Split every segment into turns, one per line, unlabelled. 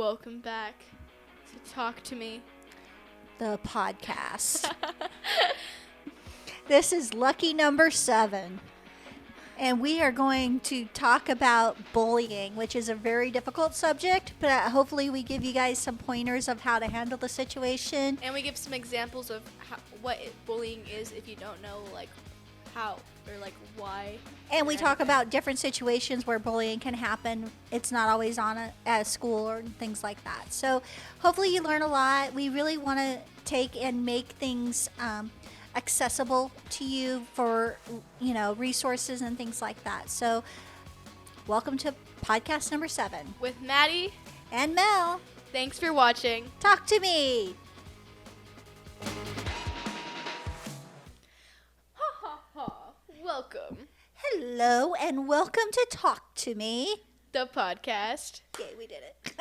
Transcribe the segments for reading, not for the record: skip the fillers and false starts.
Welcome back to Talk to Me.
The podcast. This is lucky number 7. And we are going to talk about bullying, which is a very difficult subject, but hopefully we give you guys some pointers of how to handle the situation.
And we give some examples of what bullying is if you don't know, how or, why.
And we talk about different situations where bullying can happen. It's not always on at school or things like that. So hopefully you learn a lot. We really want to take and make things accessible to you for, resources and things like that. So welcome to podcast number 7.
With Maddie
and Mel.
Thanks for watching.
Talk to me.
Welcome.
Hello and welcome to Talk to Me.
The podcast.
Yay, we did it.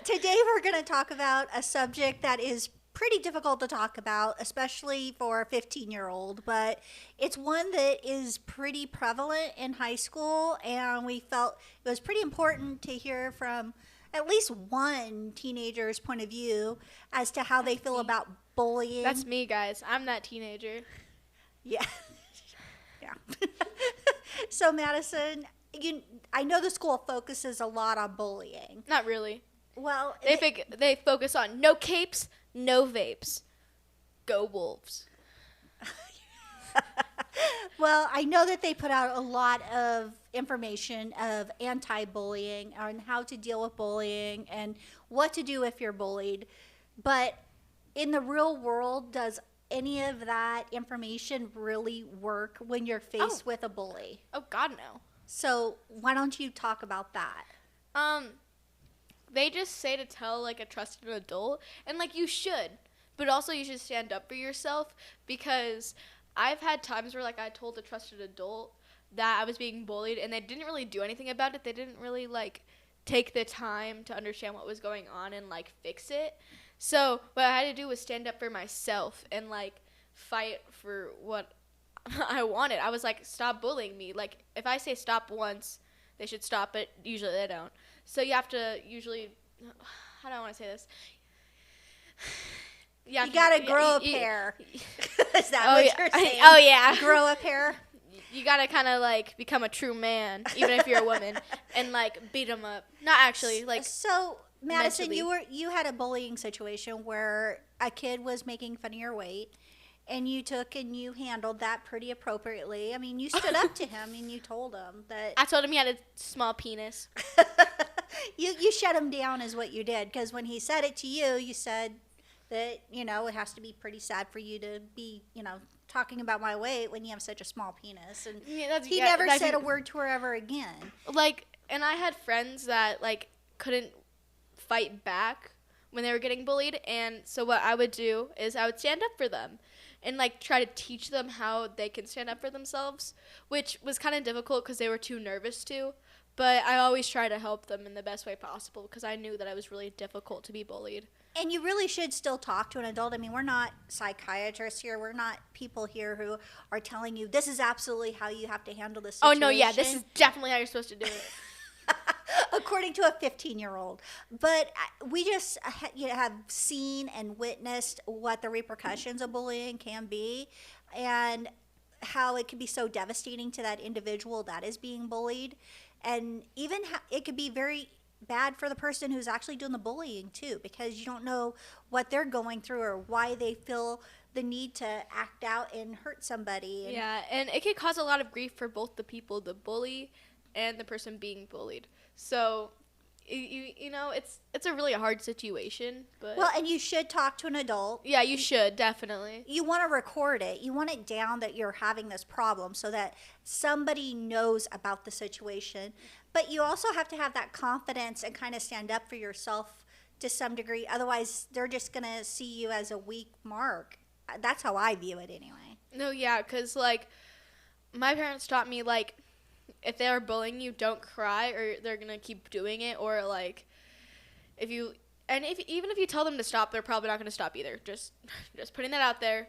Today we're going to talk about a subject that is pretty difficult to talk about, especially for a 15-year-old, but it's one that is pretty prevalent in high school, and we felt it was pretty important to hear from at least one teenager's point of view as to how they feel about bullying.
That's me, guys. I'm that teenager.
Yeah. Yeah. So, Madison, I know the school focuses a lot on bullying.
Not really.
Well,
they focus on no capes, no vapes. Go Wolves.
Well, I know that they put out a lot of information of anti-bullying on how to deal with bullying and what to do if you're bullied. But in the real world, does any of that information really work when you're faced with a bully?
Oh, God, no.
So why don't you talk about that?
They just say to tell, a trusted adult, and, you should. But also you should stand up for yourself, because I've had times where, I told a trusted adult that I was being bullied, and they didn't really do anything about it. They didn't really, take the time to understand what was going on and, fix it. So what I had to do was stand up for myself and, fight for what I wanted. I was stop bullying me. If I say stop once, they should stop it. Usually they don't. So you have to usually, how do I want to say this?
You got to grow a pair. Is that what you're saying?
Oh, yeah.
Grow a pair?
You got to kind of, become a true man, even if you're a woman, and, beat them up. Not actually,
So, Madison,
mentally.
you had a bullying situation where a kid was making fun of your weight, and you took and you handled that pretty appropriately. I mean, you stood up to him and you told him that.
I told him he had a small penis.
You shut him down is what you did, because when he said it to you, you said that, it has to be pretty sad for you to be, talking about my weight when you have such a small penis. And he never said a word to her ever again.
And I had friends that, couldn't fight back when they were getting bullied, and so what I would do is I would stand up for them and try to teach them how they can stand up for themselves, which was kind of difficult because they were too nervous to, but I always try to help them in the best way possible because I knew that it was really difficult to be bullied.
And you really should still talk to an adult. I mean, we're not psychiatrists here. We're not people here who are telling you this is absolutely how you have to handle this situation.
Oh, no, yeah, this is definitely how you're supposed to do it.
According to a 15-year-old. But we just have seen and witnessed what the repercussions of bullying can be and how it can be so devastating to that individual that is being bullied. And even it could be very bad for the person who's actually doing the bullying, too, because you don't know what they're going through or why they feel the need to act out and hurt somebody.
Yeah, and it can cause a lot of grief for both the people, the bully and the person being bullied. So, it's a really hard situation. But
well, and you should talk to an adult.
Yeah, you should, definitely.
You want to record it. You want it down that you're having this problem so that somebody knows about the situation. But you also have to have that confidence and kind of stand up for yourself to some degree. Otherwise, they're just going to see you as a weak mark. That's how I view it anyway.
No, yeah, because, my parents taught me, if they are bullying you, don't cry or they're going to keep doing it. Or, even if you tell them to stop, they're probably not going to stop either. Just putting that out there.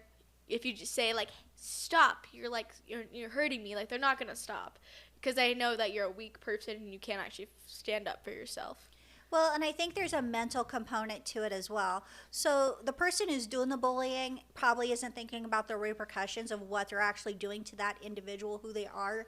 If you just say, stop, you're hurting me, they're not going to stop. Because they know that you're a weak person and you can't actually stand up for yourself.
Well, and I think there's a mental component to it as well. So the person who's doing the bullying probably isn't thinking about the repercussions of what they're actually doing to that individual who they are,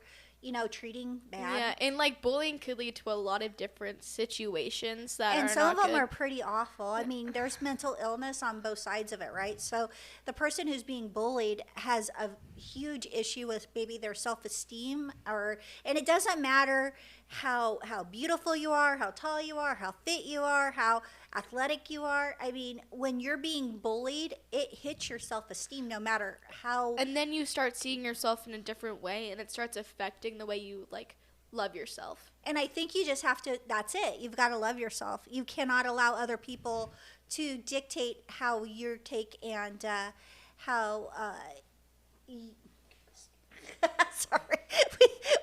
treating bad.
Yeah, and like bullying could lead to a lot of different situations that
And
are
some of
not
them
good.
are pretty awful. I mean, there's mental illness on both sides of it, right? So the person who's being bullied has a huge issue with maybe their self-esteem, and it doesn't matter how beautiful you are, how tall you are, how fit you are, how athletic you are. I mean, when you're being bullied, it hits your self-esteem no matter how.
And then you start seeing yourself in a different way, and it starts affecting the way you like love yourself.
And I think you just have to, that's it. You've got to love yourself. You cannot allow other people to dictate how you take and how. Sorry.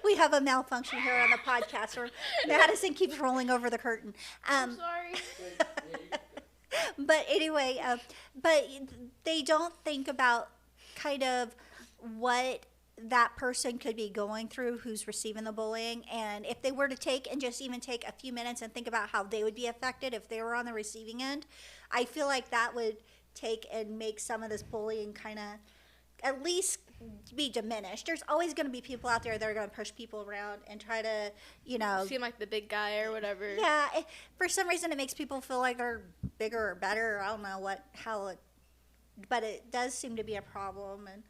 We have a malfunction here on the podcast where Madison keeps rolling over the curtain.
I'm sorry.
But anyway, but they don't think about kind of what that person could be going through who's receiving the bullying. And if they were to take and just even take a few minutes and think about how they would be affected if they were on the receiving end, I feel like that would take and make some of this bullying kind of at least be diminished. There's always going to be people out there that are going to push people around and try to,
seem like the big guy or whatever.
Yeah, for some reason it makes people feel like they're bigger or better. I don't know but it does seem to be a problem. And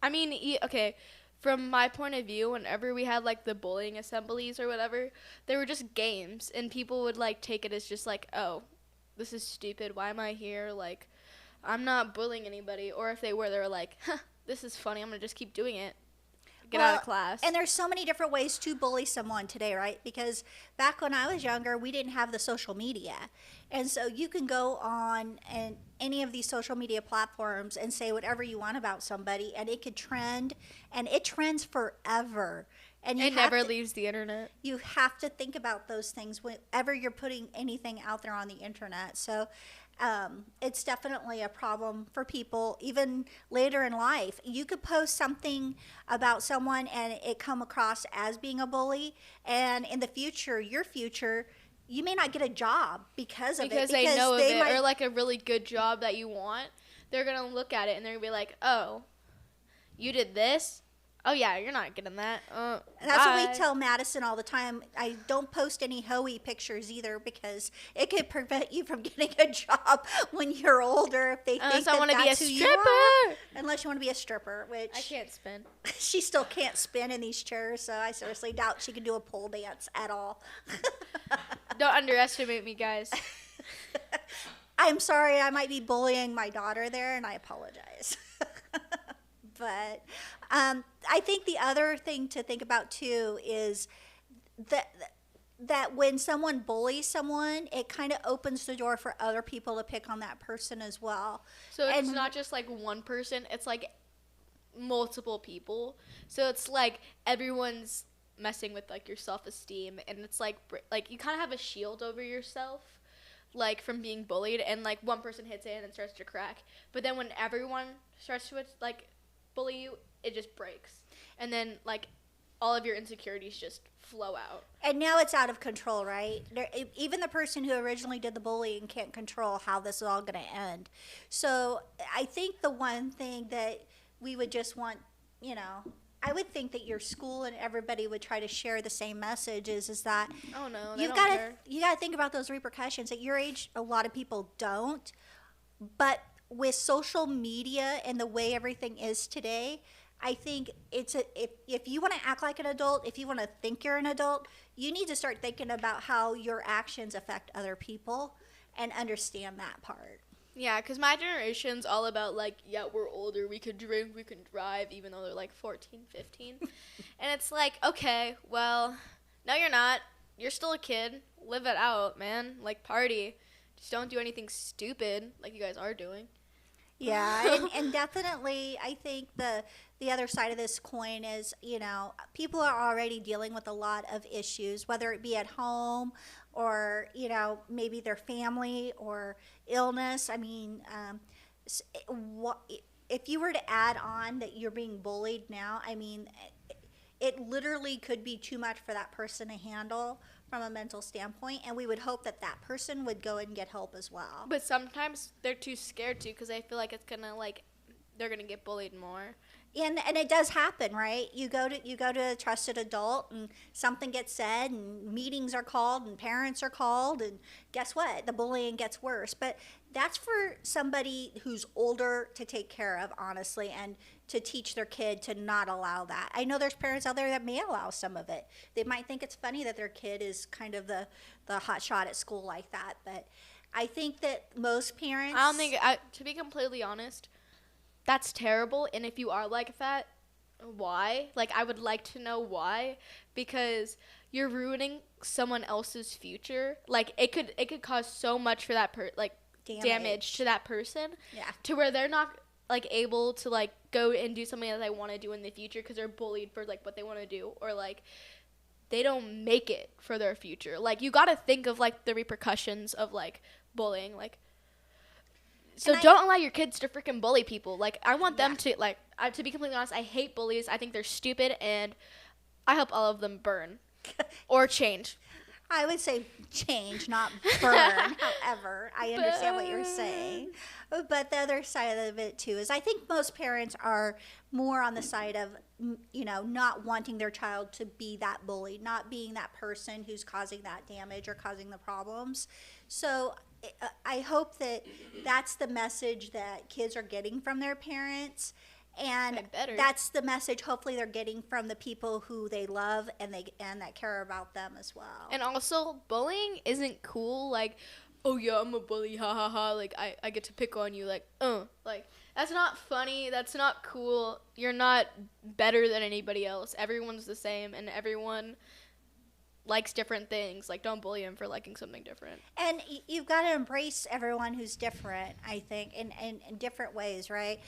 I mean, okay, from my point of view, whenever we had like the bullying assemblies or whatever, they were just games, and people would like take it as just like, oh, this is stupid. Why am I here? Like, I'm not bullying anybody. Or if they were like, huh, this is funny. I'm gonna just keep doing it. Get out of class.
And there's so many different ways to bully someone today, right? Because back when I was younger, we didn't have the social media. And so you can go on and any of these social media platforms and say whatever you want about somebody, and it could trend, and it trends forever. And
it never leaves the internet.
You have to think about those things whenever you're putting anything out there on the internet. So it's definitely a problem for people even later in life. You could post something about someone and it come across as being a bully, and in the future, you may not get a job because of it.
Because they know of it, or like a really good job that you want. They're going to look at it and they're going to be like, oh, you did this? Oh, yeah, you're not getting that.
And that's what we tell Madison all the time. I don't post any hoey pictures either because it could prevent you from getting a job when you're older if they think
I want to be a stripper.
Unless you want to be a stripper, which
I can't spin.
She still can't spin in these chairs, so I seriously doubt she can do a pole dance at all.
Don't underestimate me, guys.
I'm sorry, I might be bullying my daughter there, and I apologize. But I think the other thing to think about too is that when someone bullies someone, it kind of opens the door for other people to pick on that person as well.
So it's not just like one person, it's like multiple people. So it's like everyone's messing with like your self-esteem, and it's like you kind of have a shield over yourself, like from being bullied, and like one person hits it and it starts to crack. But then when everyone starts to like bully you, it just breaks, and then like all of your insecurities just flow out.
And now it's out of control, right? Even the person who originally did the bullying can't control how this is all going to end. So I think the one thing that we would just want, I would think that your school and everybody would try to share the same message is that
oh no,
you got to think about those repercussions. At your age, a lot of people don't, but with social media and the way everything is today, I think if you want to act like an adult, if you want to think you're an adult, you need to start thinking about how your actions affect other people and understand that part.
Yeah, because my generation's all about like, yeah, we're older, we could drink, we can drive, even though they're like 14, 15. And it's like, okay, well, no, you're not. You're still a kid. Live it out, man. Like, party. Just don't do anything stupid like you guys are doing.
Yeah, and definitely I think the other side of this coin is, people are already dealing with a lot of issues, whether it be at home or, maybe their family or illness. I mean, if you were to add on that you're being bullied now, I mean, it literally could be too much for that person to handle from a mental standpoint, and we would hope that that person would go and get help as well.
But sometimes they're too scared to because they feel like it's gonna like they're gonna get bullied more.
And it does happen, right? You go to a trusted adult, and something gets said, and meetings are called, and parents are called, and guess what? The bullying gets worse. But that's for somebody who's older to take care of, honestly, and to teach their kid to not allow that. I know there's parents out there that may allow some of it. They might think it's funny that their kid is kind of the hot shot at school like that, but I think that most parents.
I don't think. To be completely honest, that's terrible. And if you are like that, why? Like, I would like to know why, because you're ruining someone else's future. Like, it could cause so much for that damage to that person.
Yeah.
To where they're not like able to like go and do something that they want to do in the future because they're bullied for like what they want to do, or like they don't make it for their future. Like, you got to think of like the repercussions of like bullying, like. So don't allow your kids to freaking bully people. Like, I want them to, like, to be completely honest, I hate bullies. I think they're stupid, and I hope all of them burn or change.
I would say change, not burn. However, I understand what you're saying. But the other side of it, too, is I think most parents are more on the side of, not wanting their child to be that bully, not being that person who's causing that damage or causing the problems. So I hope that that's the message that kids are getting from their parents, and that's the message hopefully they're getting from the people who they love and that care about them as well.
And also, bullying isn't cool. Like, oh yeah, I'm a bully, ha ha ha. Like, I get to pick on you. Like, that's not funny. That's not cool. You're not better than anybody else. Everyone's the same, and everyone likes different things. Like, don't bully him for liking something different.
And you've got to embrace everyone who's different, I think, in different ways, right?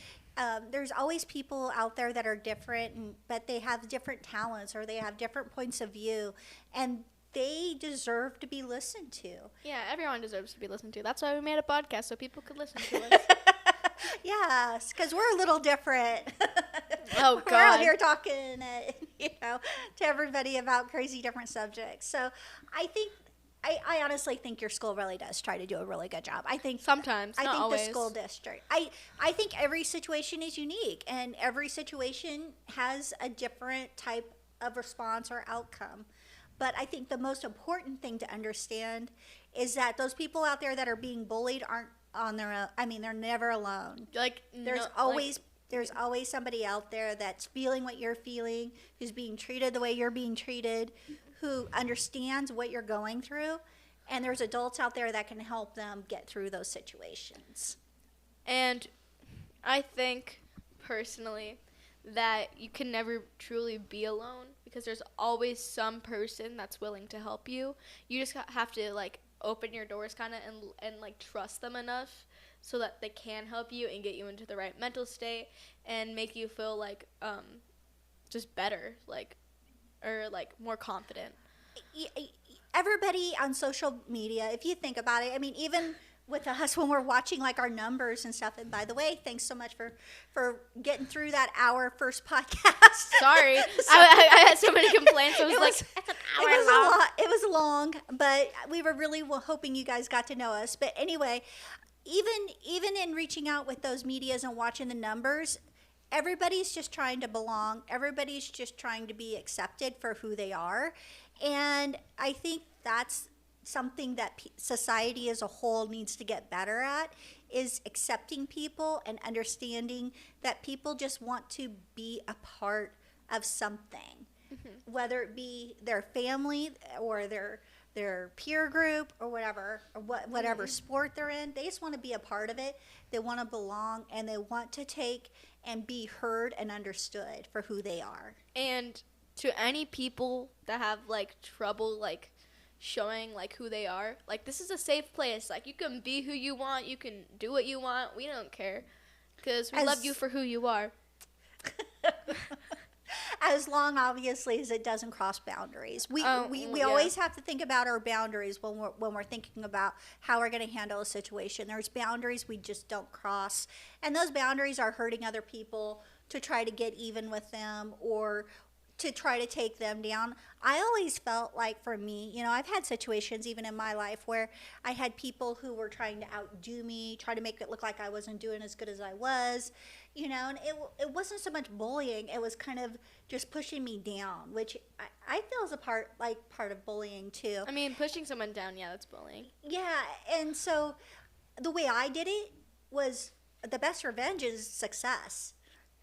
There's always people out there that are different, but they have different talents or they have different points of view, and they deserve to be listened to.
Yeah, everyone deserves to be listened to. That's why we made a podcast, so people could listen to us.
Yes, because we're a little different.
Oh, God.
We're out here talking, to everybody about crazy different subjects. So I honestly think your school really does try to do a really good job. I think
sometimes, not always.
The school district. I think every situation is unique, and every situation has a different type of response or outcome. But I think the most important thing to understand is that those people out there that are being bullied aren't on their own. I mean, they're never alone.
Like,
there's always somebody out there that's feeling what you're feeling, who's being treated the way you're being treated, who understands what you're going through, and there's adults out there that can help them get through those situations.
And I think, personally, that you can never truly be alone because there's always some person that's willing to help you. You just have to, like, open your doors kind of and like, trust them enough so that they can help you and get you into the right mental state and make you feel, like, just better, like, or like more confident.
Everybody on social media, if you think about it, I mean, even with us when we're watching like our numbers and stuff, and by the way, thanks so much for getting through that hour first podcast.
Sorry. I had so many complaints. I was like, that's an hour long.
It was long, but we were really hoping you guys got to know us. But anyway, even in reaching out with those medias and watching the numbers, everybody's just trying to belong. Everybody's just trying to be accepted for who they are. And I think that's something that society as a whole needs to get better at, is accepting people and understanding that people just want to be a part of something, whether it be their family or their peer group or whatever, or whatever sport they're in. They just want to be a part of it. They want to belong, and they want to take and be heard and understood for who they are.
And to any people that have, like, trouble, like, showing, like, who they are, like, this is a safe place. Like, you can be who you want. You can do what you want. We don't care because we love you for who you are.
As long, obviously, as it doesn't cross boundaries. We always have to think about our boundaries when we're thinking about how we're going to handle a situation. There's boundaries we just don't cross, and those boundaries are hurting other people to try to get even with them or to try to take them down. I always felt like, for me, I've had situations even in my life where I had people who were trying to outdo me, try to make it look like I wasn't doing as good as I was, and it wasn't so much bullying. It was kind of just pushing me down, which I feel is part of bullying too.
I mean, pushing someone down, yeah, that's bullying.
Yeah, and so the way I did it was, the best revenge is success.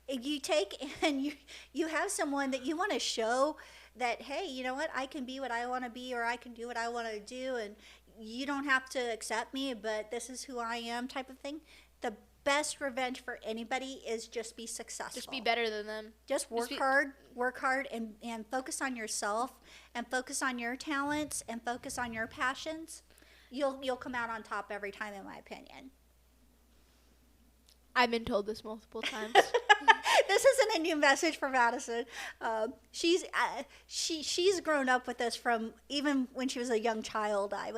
If you take and you have someone that you want to show that, hey, you know what, I can be what I want to be, or I can do what I want to do, and you don't have to accept me, but this is who I am, type of thing. The best revenge for anybody is just be successful.
Just be better than them.
Just work hard, and focus on yourself, and focus on your talents, and focus on your passions. You'll come out on top every time, in my opinion.
I've been told this multiple times.
This isn't a new message for Madison. She's grown up with this from even when she was a young child. I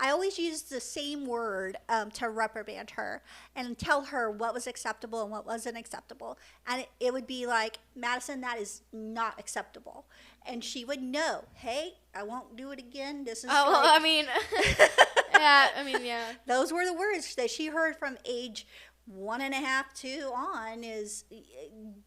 always used the same word to reprimand her and tell her what was acceptable and what wasn't acceptable. And it would be like, Madison, that is not acceptable. And she would know, hey, I won't do it again. This is
I mean, yeah.
Those were the words that she heard from age 1.5, 2 on. Is,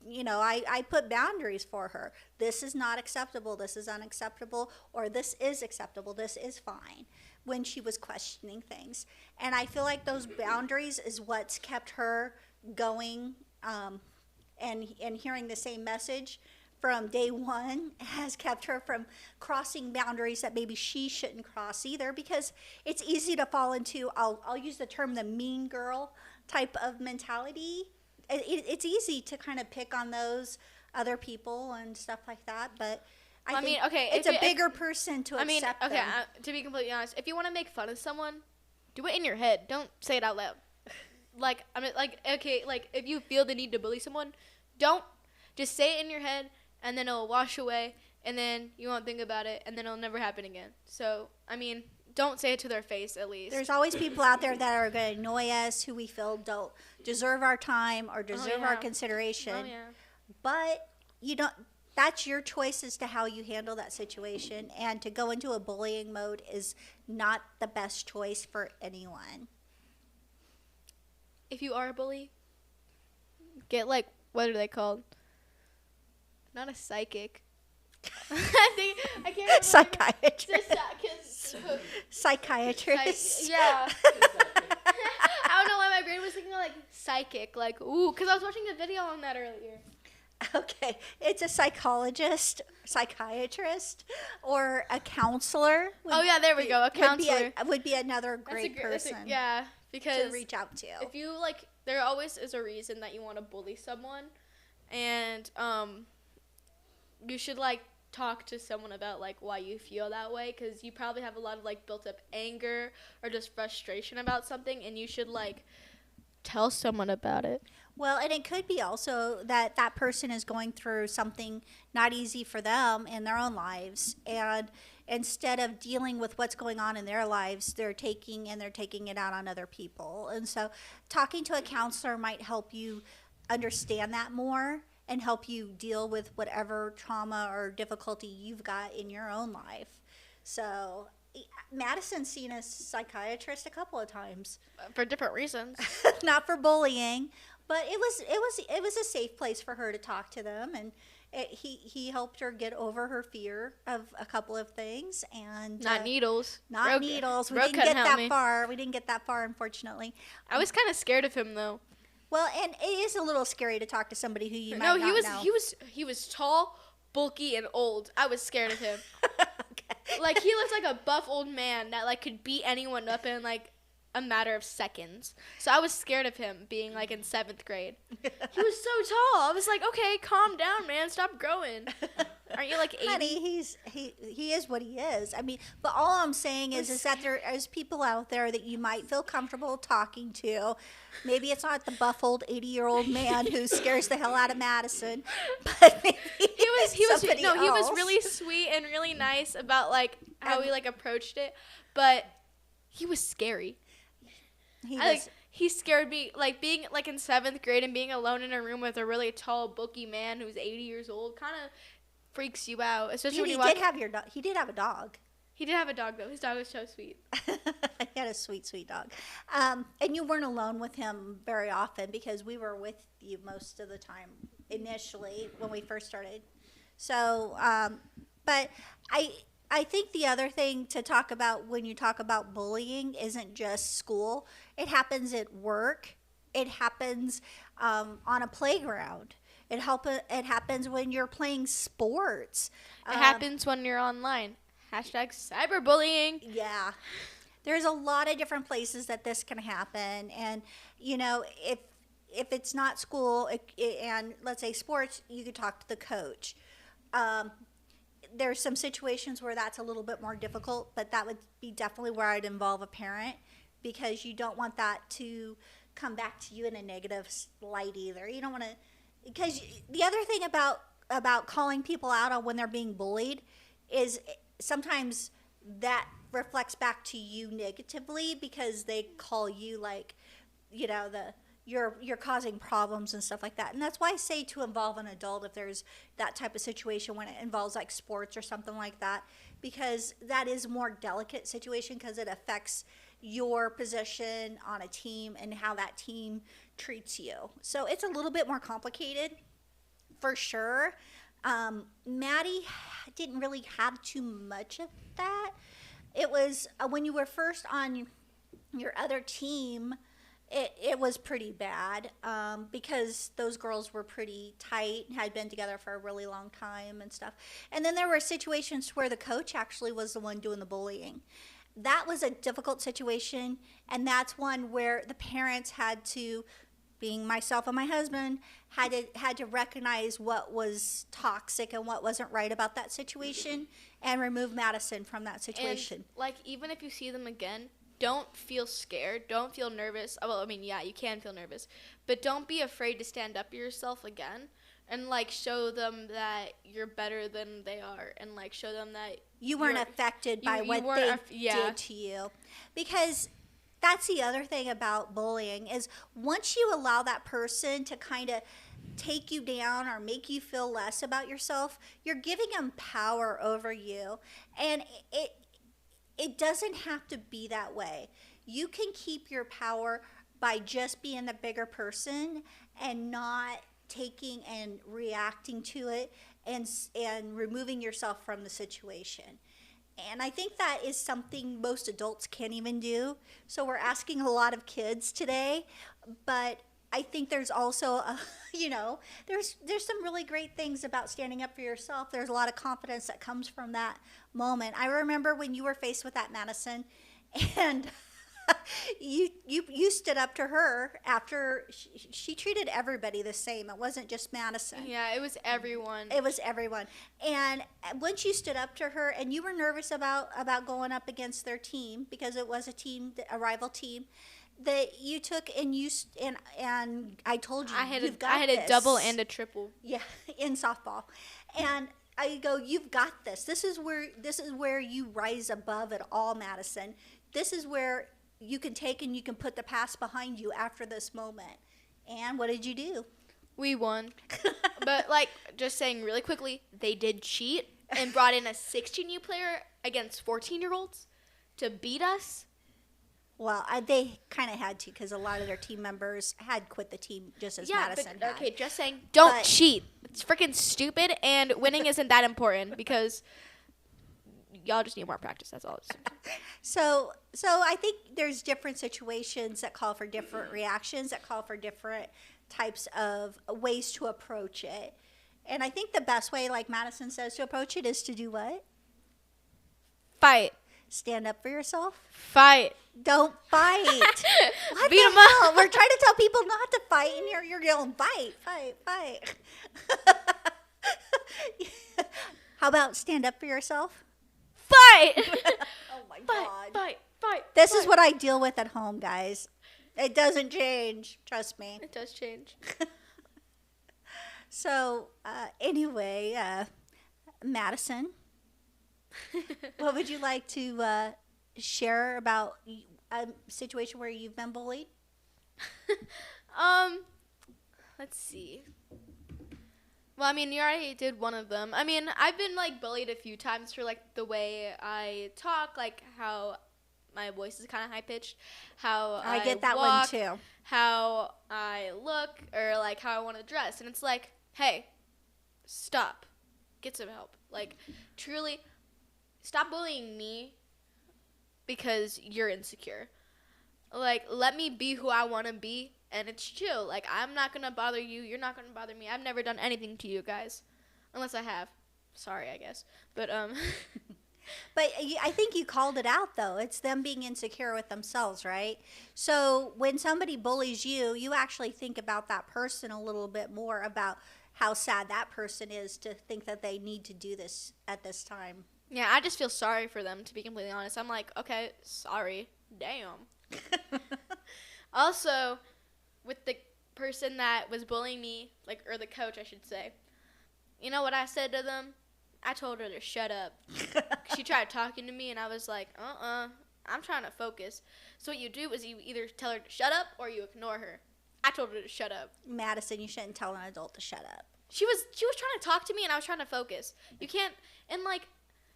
I put boundaries for her. This is not acceptable. This is unacceptable. Or this is acceptable. This is fine. When she was questioning things. And I feel like those boundaries is what's kept her going, and hearing the same message from day one has kept her from crossing boundaries that maybe she shouldn't cross either, because it's easy to fall into, I'll use the term, the mean girl type of mentality. It's easy to kind of pick on those other people and stuff like that, but I think it's a bigger person to accept them.
To be completely honest, if you want to make fun of someone, do it in your head. Don't say it out loud. If you feel the need to bully someone, don't. Just say it in your head, and then it'll wash away, and then you won't think about it, and then it'll never happen again. So, don't say it to their face, at least.
There's always people out there that are going to annoy us, who we feel don't deserve our time or deserve our consideration.
Oh, yeah.
But that's your choice as to how you handle that situation. And to go into a bullying mode is not the best choice for anyone.
If you are a bully, get, what are they called? Not a psychic. I can't remember.
Psychiatrist. Psychiatrist.
Yeah. I don't know why my brain was thinking psychic, because I was watching a video on that earlier.
Okay, it's a psychologist, psychiatrist, or a counselor.
There we go. A counselor
would be another great person.
Because
to reach out to.
If you there always is a reason that you want to bully someone, and you should talk to someone about why you feel that way, because you probably have a lot of built up anger or just frustration about something, and you should tell someone about it.
Well, and it could be also that person is going through something not easy for them in their own lives, and instead of dealing with what's going on in their lives, they're taking it out on other people. And so talking to a counselor might help you understand that more and help you deal with whatever trauma or difficulty you've got in your own life. So Madison's seen a psychiatrist a couple of times
for different reasons.
Not for bullying, but it was a safe place for her to talk to them, and he helped her get over her fear of a couple of things, and
not needles.
Not needles. We didn't get that far. We didn't get that far, unfortunately.
I was kind of scared of him though.
Well, and it is a little scary to talk to somebody who you might not know.
He was tall, bulky, and old. I was scared of him.
Okay.
He looked like a buff old man that could beat anyone up in a matter of seconds. So I was scared of him being in 7th grade. He was so tall. I was like, okay, calm down, man. Stop growing. Aren't you 80?
Honey, he is what he is. But all I'm saying is that there is people out there that you might feel comfortable talking to. Maybe it's not the buff old 80-year-old man who scares the hell out of Madison, but maybe he was
really sweet and really nice about how he approached it, but he was scary. He scared me, being in 7th grade and being alone in a room with a really tall, bulky man who's 80 years old. Kind of freaks you out, especially
Dude,
when you
he
walk.
did have your dog. He did have a dog.
He did have a dog though. His dog was so sweet.
He had a sweet, sweet dog. And you weren't alone with him very often because we were with you most of the time initially when we first started. So, but I think the other thing to talk about when you talk about bullying isn't just school. It happens at work. It happens on a playground. It happens when you're playing sports.
It happens when you're online. Hashtag cyberbullying.
Yeah. There's a lot of different places that this can happen. And, you know, if it's not school and let's say sports, you could talk to the coach. There's some situations where that's a little bit more difficult, but that would be definitely where I'd involve a parent because you don't want that to come back to you in a negative light either. You don't want to, because the other thing about calling people out on when they're being bullied is sometimes that reflects back to you negatively because they call you like, you know, you're causing problems and stuff like that. And that's why I say to involve an adult if there's that type of situation when it involves like sports or something like that, because that is a more delicate situation because it affects your position on a team and how that team treats you. So it's a little bit more complicated for sure. Maddie didn't really have too much of that. It was when you were first on your other team, it was pretty bad because those girls were pretty tight and had been together for a really long time and stuff. And then there were situations where the coach actually was the one doing the bullying. That was a difficult situation, and that's one where the parents had to, being myself and my husband, had to recognize what was toxic and what wasn't right about that situation and remove Madison from that situation.
And, like, even if you see them again, don't feel scared. Don't feel nervous. Well, I mean, yeah, you can feel nervous. But don't be afraid to stand up for yourself again and, like, show them that you're better than they are and, like, show them that
you weren't affected by what they did to you. Because that's the other thing about bullying is once you allow that person to kind of take you down or make you feel less about yourself, you're giving them power over you. And it doesn't have to be that way. You can keep your power by just being the bigger person and not taking and reacting to it and removing yourself from the situation. And I think that is something most adults can't even do. So we're asking a lot of kids today, but I think there's also, there's some really great things about standing up for yourself. There's a lot of confidence that comes from that moment. I remember when you were faced with that, Madison, and you stood up to her after she treated everybody the same. It wasn't just Madison.
Yeah, it was everyone.
It was everyone. And once you stood up to her, and you were nervous about going up against their team because it was a rival team, that you took and I told you, I had
a double and a triple.
Yeah, in softball, and I go, you've got this. This is where you rise above it all, Madison. This is where you can take and you can put the past behind you after this moment. And what did you do?
We won. But, like, just saying really quickly, they did cheat and brought in a 16U player against 14-year-olds to beat us.
Well, they kind of had to because a lot of their team members had quit the team just as Madison had.
Okay, just saying, don't cheat. It's freaking stupid, and winning isn't that important because y'all just need more practice. That's all.
So I think there's different situations that call for different reactions, that call for different types of ways to approach it. And I think the best way, like Madison says, to approach it is to do what?
Fight.
Stand up for yourself.
Fight.
Don't fight. What
Beat
the hell? We're trying to tell people not to fight, and you're yelling, fight, fight, fight. How about stand up for yourself?
Fight.
Oh my God.
Fight.
This is what I deal with at home, guys. It doesn't change. Trust me.
It does change.
So, anyway, Madison, what would you like to share about a situation where you've been bullied?
Let's see. Well, I mean, you already did one of them. I mean, I've been, like, bullied a few times for, like, the way I talk, like, how my voice is kind of high-pitched, how
I
I
get that one
walk,
too.
how I look, or, like, how I want to dress. And it's like, hey, stop. Get some help. Like, truly, stop bullying me because you're insecure. Like, let me be who I want to be, and it's chill. Like, I'm not going to bother you. You're not going to bother me. I've never done anything to you guys. Unless I have. Sorry, I guess. But,
But I think you called it out, though. It's them being insecure with themselves, right? So when somebody bullies you, you actually think about that person a little bit more, about how sad that person is to think that they need to do this at this time.
yeah, I just feel sorry for them, to be completely honest. I'm like, okay, sorry. Damn. Also, with the person that was bullying me, like, or the coach, I should say, you know what I said to them? I told her to shut up. She tried talking to me, and I was like, I'm trying to focus. So what you do is you either tell her to shut up or you ignore her. I told her to shut up.
Madison, you shouldn't tell an adult to shut up.
She was trying to talk to me, and I was trying to focus. You can't, and, like,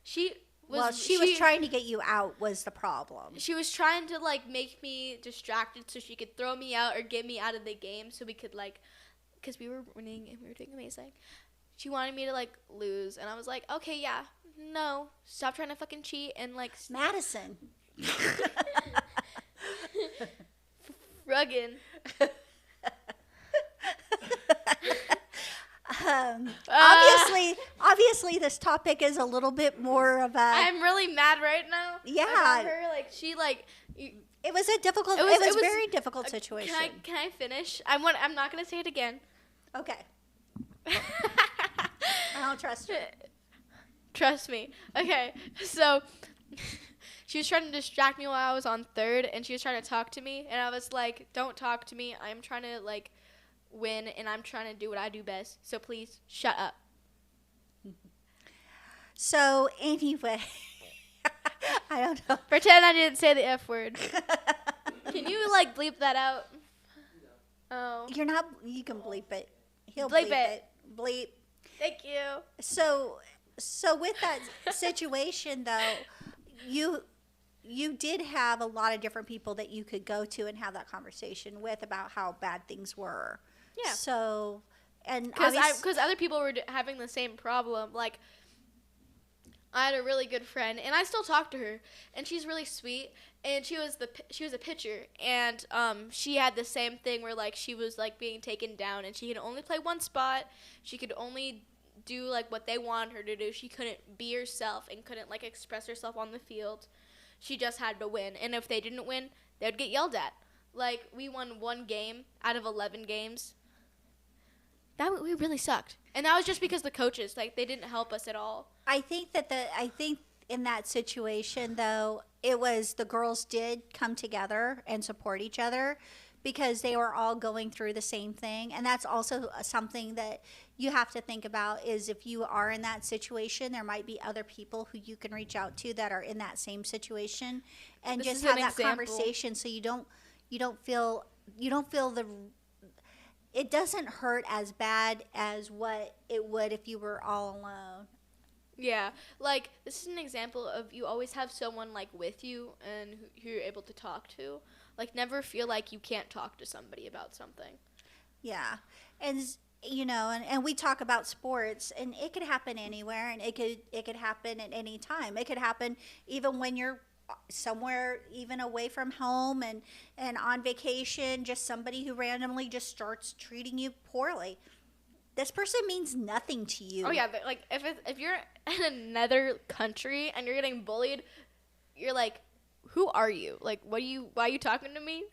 she was
trying to get you out was the problem.
She was trying to, like, make me distracted so she could throw me out or get me out of the game so we could, like, because we were winning and we were doing amazing. She wanted me to, like, lose, and I was like, okay, yeah, no, stop trying to fucking cheat and, like,
Madison.
Ruggin.
Obviously, this topic is a little bit more of a.
I'm really mad right now.
Yeah.
About her, like, she, like.
It was a difficult. It was very difficult situation.
Can I finish? I'm not gonna say it again.
Okay. I don't trust you.
Trust me. Okay, so she was trying to distract me while I was on third, and she was trying to talk to me, and I was like, don't talk to me. I'm trying to, like, win, and I'm trying to do what I do best. So please, shut up.
So, anyway, I don't know.
Pretend I didn't say the F word. Can you, like, bleep that out? Oh.
You're not, you can bleep it. He'll
Bleep
bleep
it.
Bleep.
Thank you.
So with that situation, though, you did have a lot of different people that you could go to and have that conversation with about how bad things were.
Yeah.
So, and
because other people were having the same problem. Like, I had a really good friend, and I still talk to her, and she's really sweet. And she was a pitcher, and she had the same thing where, like, she was, like, being taken down, and she could only play one spot. She could only do, like, what they wanted her to do. She couldn't be herself and couldn't, like, express herself on the field. She just had to win, and if they didn't win, they would get yelled at. Like, we won 1 game out of 11 games. We really sucked, and that was just because the coaches, like, they didn't help us at all.
I think in that situation, though, it was the girls did come together and support each other because they were all going through the same thing. And that's also something that you have to think about, is if you are in that situation, there might be other people who you can reach out to that are in that same situation, and just have that conversation so you don't feel it doesn't hurt as bad as what it would if you were all alone.
Yeah, like, this is an example of you always have someone, like, with you and who you're able to talk to. Like, never feel like you can't talk to somebody about something.
Yeah, and and we talk about sports, and it could happen anywhere, and it could happen at any time. It could happen even when you're somewhere even away from home and on vacation, just somebody who randomly just starts treating you poorly. This person means nothing to you.
Oh yeah, like, if you're in another country and you're getting bullied, you're like, who are you? Like, why are you talking to me?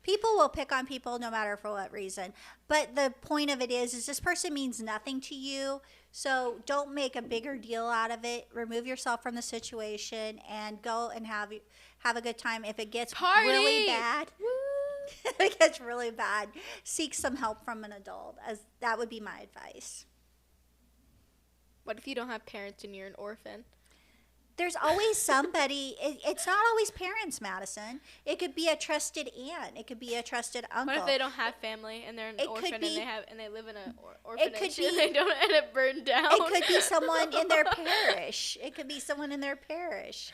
People will pick on people no matter for what reason. But the point of it is this person means nothing to you. So don't make a bigger deal out of it. Remove yourself from the situation and go and have a good time. If it gets really bad, if it gets really bad, seek some help from an adult. As that would be my advice.
What if you don't have parents and you're an orphan?
There's always somebody. It's not always parents, Madison. It could be a trusted aunt. It could be a trusted uncle.
What if they don't have family and they're an
It
orphan
could be-
and they live in an orphanage
could
and
be-
they don't end up burned down?
It could be someone in their parish. It could be someone in their parish.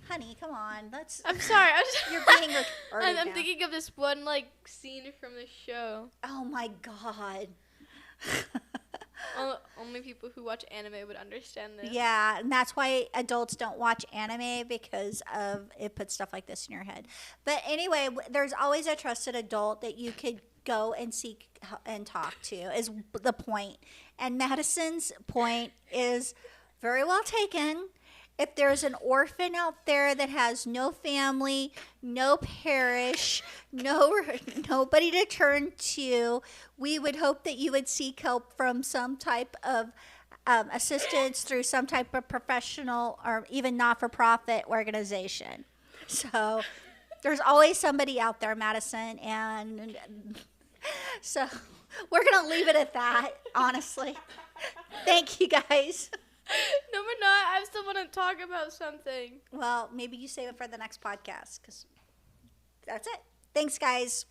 Honey, come on.
I'm sorry.
You're being retarded
I'm
now.
thinking of this one like scene from the show.
Oh my god.
Only people who watch anime would understand this.
Yeah, and that's why adults don't watch anime, because of it puts stuff like this in your head. But anyway, there's always a trusted adult that you could go and seek and talk to, is the point. And Madison's point is very well taken. If there's an orphan out there that has no family, no parish, nobody to turn to, we would hope that you would seek help from some type of assistance through some type of professional or even not-for-profit organization. So there's always somebody out there, Madison, and so we're going to leave it at that, honestly. Thank you, guys.
No, we're not. I still want to talk about something.
Well, maybe you save it for the next podcast, because that's it. Thanks, guys.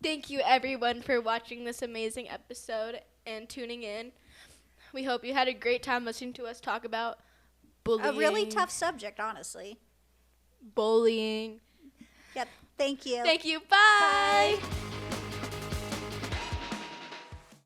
Thank you, everyone, for watching this amazing episode and tuning in. We hope you had a great time listening to us talk about bullying.
A really tough subject, honestly.
Bullying.
Yep. Thank you.
Thank you. Bye.
Bye.